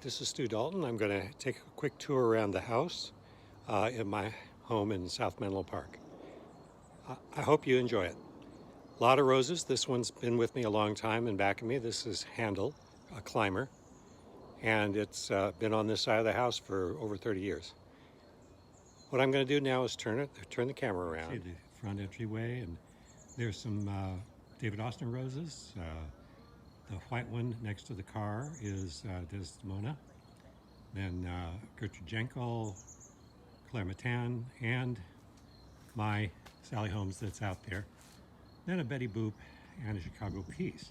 This is Stu Dalton. I'm going to take a quick tour around the house in my home in South Menlo Park. I hope you enjoy it. A lot of roses. This one's been with me a long time in back of me. This is Handel, a climber, and it's been on this side of the house for over 30 years. What I'm going to do now is turn the camera around. See the front entryway, and there's some David Austin roses. The white one next to the car is Desdemona. Then Gertrude Jenkel, Claire Matan, and my Sally Holmes that's out there. Then a Betty Boop and a Chicago Peace.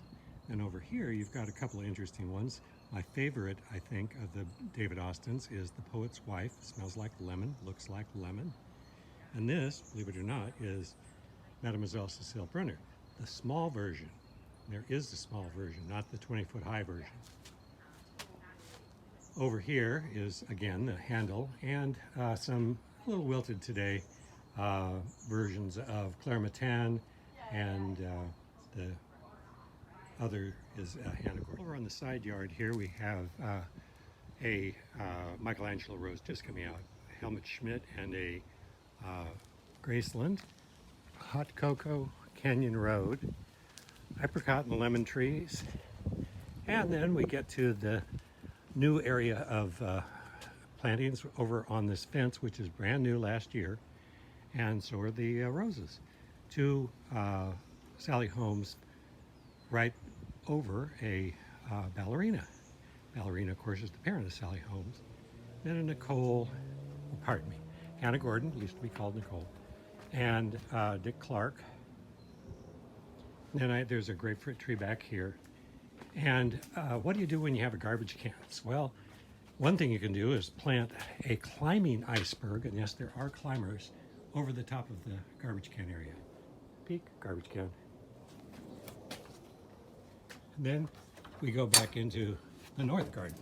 And over here you've got a couple of interesting ones. My favorite, I think, of the David Austins is The Poet's Wife. Smells like lemon, looks like lemon. And this, believe it or not, is Mademoiselle Cecile Brunner, the small version. There is the small version, not the 20-foot high version. Over here is, again, the Handel and some a little wilted today versions of Claire Matan, and the other is Hannah Gordon. Over on the side yard here we have a Michelangelo rose just coming out, Helmut Schmidt, and a Graceland, Hot Cocoa, Canyon Road, apricot and lemon trees, and then we get to the new area of plantings over on this fence, which is brand new last year, and so are the roses. Two Sally Holmes right over a ballerina. Ballerina, of course, is the parent of Sally Holmes. Then a Nicole, pardon me, Hannah Gordon, used to be called Nicole, and Dick Clark. Then there's a grapefruit tree back here. And what do you do when you have a garbage can? Well, one thing you can do is plant a climbing iceberg, and yes, there are climbers, over the top of the garbage can area. Peek, garbage can. And then we go back into the north garden.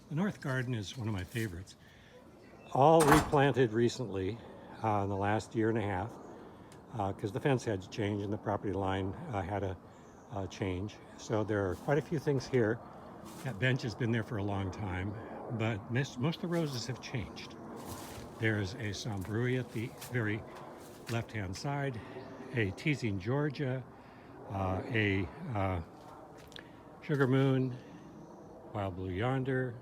The north garden is one of my favorites. All replanted recently in the last year and a half, because the fence had to change and the property line had a change. So there are quite a few things here. That bench has been there for a long time, but most of the roses have changed. There's a Sombrui at the very left-hand side, a Teasing Georgia, a Sugar Moon, Wild Blue Yonder,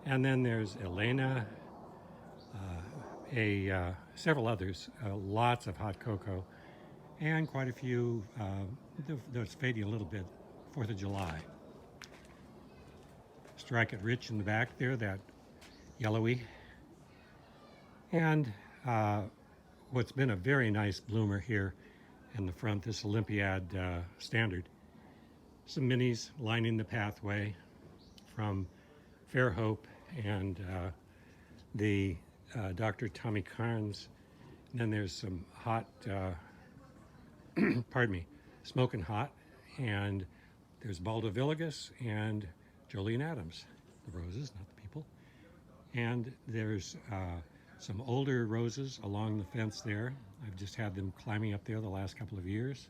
and then there's Elena, several others, lots of hot cocoa, and quite a few that's fading a little bit, 4th of July. Strike It Rich in the back there, that yellowy. And what's been a very nice bloomer here in the front, this Olympiad standard. Some minis lining the pathway from Fairhope and the Dr. Tommy Carnes. And then there's some hot, pardon me, Smoking Hot, and there's Baldo Villegas and Jolene Adams, the roses, not the people. And there's some older roses along the fence there. I've just had them climbing up there the last couple of years.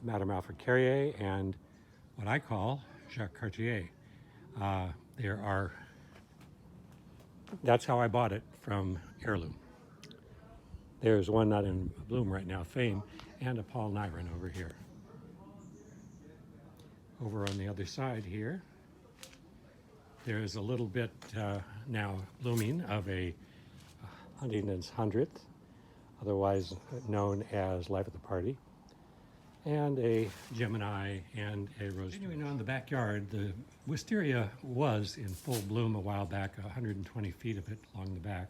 Madame Alfred Carrier and what I call Jacques Cartier. That's how I bought it, from Heirloom. There's one not in bloom right now, Fame, and a Paul Nyron over here. Over on the other side here, there's a little bit now blooming of a Huntington's 100th, otherwise known as Life at the Party, and a Gemini and a Rose. Continuing on the backyard, the wisteria was in full bloom a while back, 120 feet of it along the back.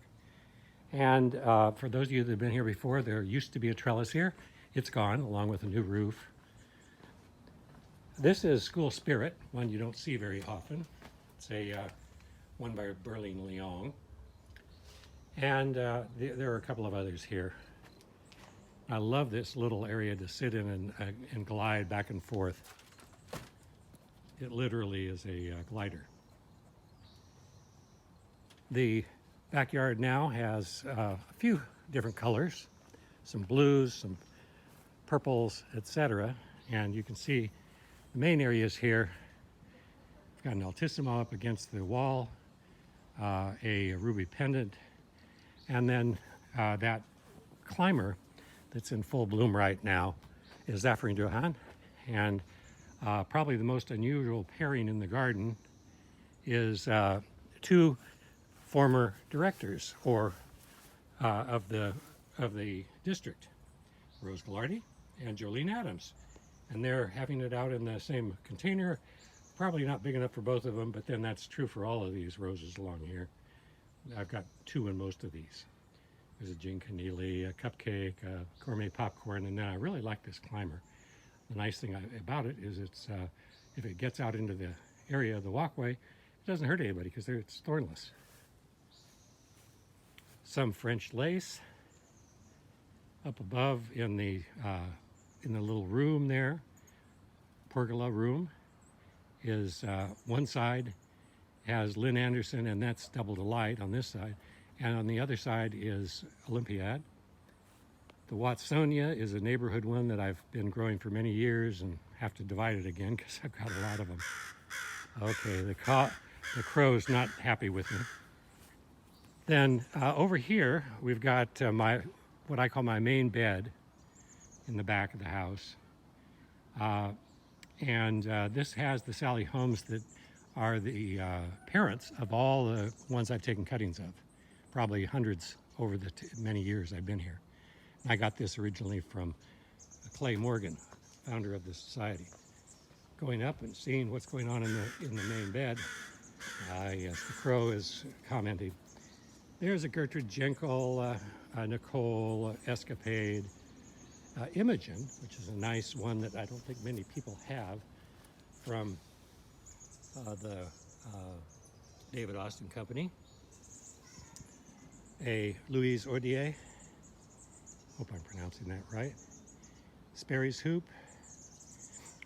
And for those of you that have been here before, there used to be a trellis here. It's gone, along with a new roof. This is School Spirit, one you don't see very often. It's a one by Berlin Leong. And there are a couple of others here. I love this little area to sit in and glide back and forth. It literally is a glider. The backyard now has a few different colors, some blues, some purples, etc. And you can see the main areas here Got an altissimo up against the wall, a ruby pendant, and then that climber that's in full bloom right now is Zafirine Duhan. And probably the most unusual pairing in the garden is two former directors of the district, Rose Gallardi and Jolene Adams. And they're having it out in the same container. Probably not big enough for both of them, but then that's true for all of these roses along here. I've got two in most of these. There's a Jean Keneally, a cupcake, a gourmet popcorn, and then I really like this climber. The nice thing about it is it's if it gets out into the area of the walkway, it doesn't hurt anybody because it's thornless. Some French lace up above in the little room there, pergola room, is one side has Lynn Anderson, and that's Double Delight on this side, and on the other side is Olympiad. The Watsonia is a neighborhood one that I've been growing for many years and have to divide it again because I've got a lot of them. Okay, the crow's not happy with me. Then over here we've got what I call my main bed in the back of the house. This has the Sally Homes that are the parents of all the ones I've taken cuttings of, probably hundreds over the many years I've been here. I got this originally from Clay Morgan, founder of the society. Going up and seeing what's going on in the main bed, yes, the crow is commenting. There's a Gertrude Jenkel, Nicole Escapade, Imogen, which is a nice one that I don't think many people have, from the David Austin Company. A Louise Ordier, hope I'm pronouncing that right. Sperry's Hoop,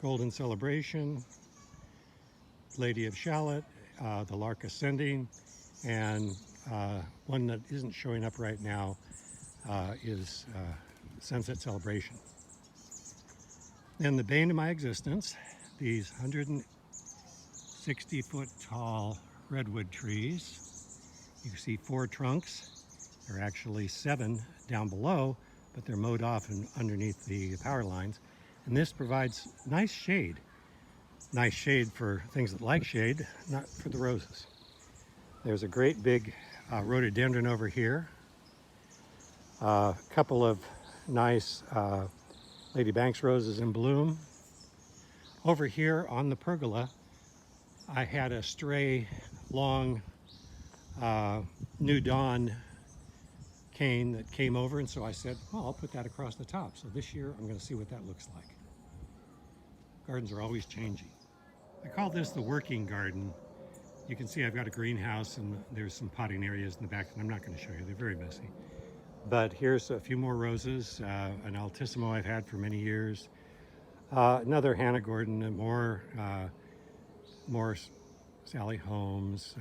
Golden Celebration, Lady of Shallot, the Lark Ascending, and one that isn't showing up right now is Sunset Celebration. Then the bane of my existence, these 160-foot tall redwood trees. You can see 4 trunks. There are actually 7 down below, but they're mowed off and underneath the power lines. And this provides nice shade. Nice shade for things that like shade, not for the roses. There's a great big rhododendron over here. A couple of nice Lady Banks roses in bloom. Over here on the pergola, I had a stray long New Dawn cane that came over, and so I said, well, I'll put that across the top. So this year I'm going to see what that looks like. Gardens are always changing. I call this the working garden. You can see I've got a greenhouse and there's some potting areas in the back that I'm not going to show you. They're very messy. But here's a few more roses, an altissimo I've had for many years, another Hannah Gordon, and more Sally Holmes,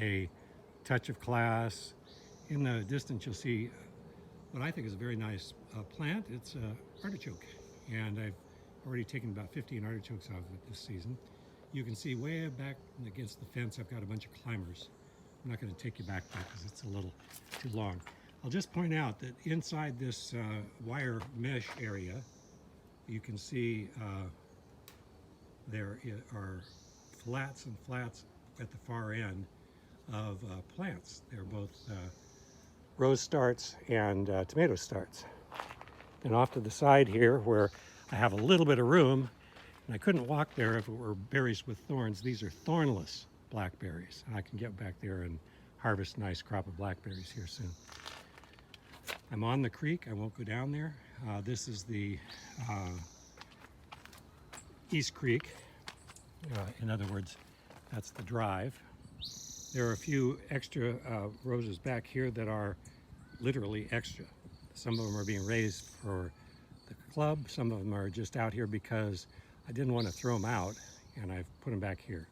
a touch of class. In the distance you'll see what I think is a very nice plant. It's artichoke, and I've already taken about 15 artichokes out of it this season. You can see way back against the fence I've got a bunch of climbers. I'm not going to take you back there because it's a little too long. I'll just point out that inside this wire mesh area, you can see there are flats and flats at the far end of plants. They're both rose starts and tomato starts. And off to the side here, where I have a little bit of room, and I couldn't walk there if it were berries with thorns. These are thornless blackberries, and I can get back there and harvest a nice crop of blackberries here soon. I'm on the creek. I won't go down there. This is the East Creek. In other words, that's the drive. There are a few extra roses back here that are literally extra. Some of them are being raised for the club. Some of them are just out here because I didn't want to throw them out, and I've put them back here.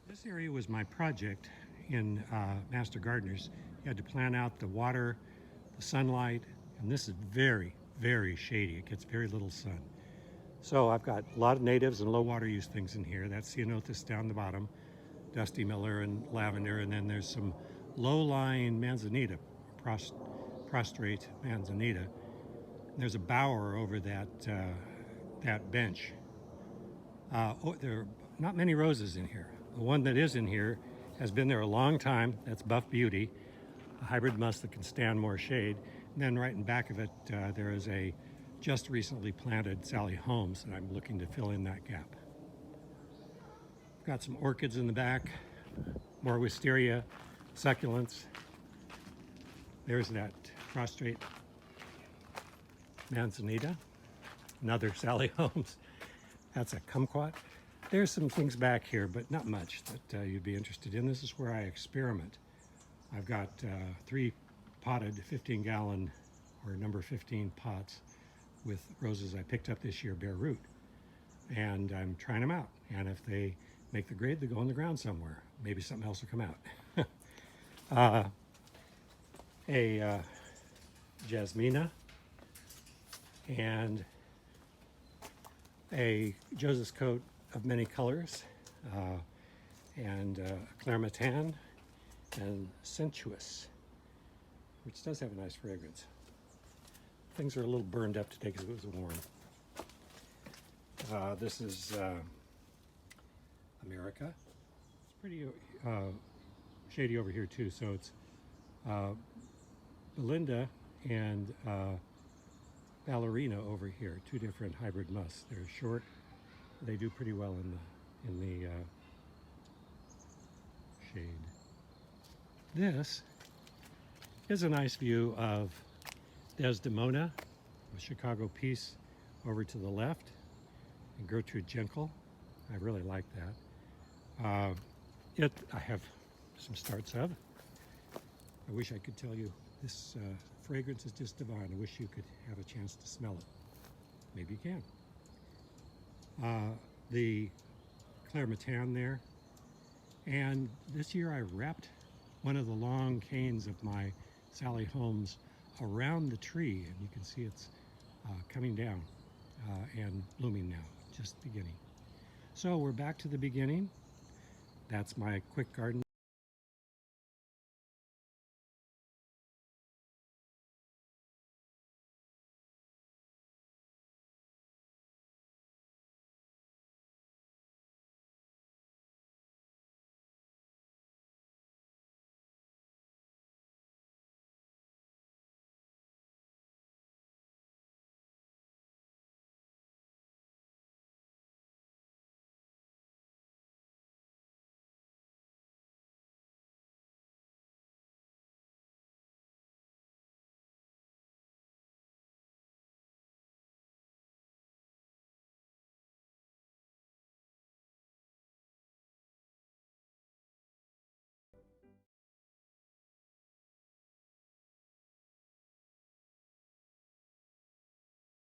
This area was my project in Master Gardeners. You had to plan out the water, the sunlight, and this is very, very shady. It gets very little sun. So I've got a lot of natives and low water use things in here. That's ceanothus down the bottom. Dusty Miller and lavender, and then there's some low-lying manzanita, prostrate manzanita. There's a bower over that bench. There are not many roses in here. The one that is in here has been there a long time. That's Buff Beauty, a hybrid musk that can stand more shade. And then right in back of it, there is a just recently planted Sally Holmes, and I'm looking to fill in that gap. Got some orchids in the back, more wisteria, succulents. There's that prostrate manzanita, another Sally Holmes. That's a kumquat. There's some things back here, but not much that you'd be interested in. This is where I experiment. I've got 3 potted 15-gallon or number 15 pots with roses I picked up this year, bare root. And I'm trying them out. And if they make the grade, they go on the ground somewhere. Maybe something else will come out. A jasmina and a Joseph's coat of many colors, and clairematan and sensuous, which does have a nice fragrance. Things are a little burned up today because it was warm. This is America. It's pretty shady over here too, so it's Belinda and Ballerina over here, 2 different hybrid musks. They're short. They do pretty well in the shade. This is a nice view of Desdemona, the Chicago Peace over to the left, and Gertrude Jekyll. I really like that. I have some starts of. I wish I could tell you this fragrance is just divine. I wish you could have a chance to smell it. Maybe you can. The clairematan there. And this year I wrapped one of the long canes of my Sally Holmes around the tree, and you can see it's coming down and blooming now, just beginning. So we're back to the beginning. That's my quick garden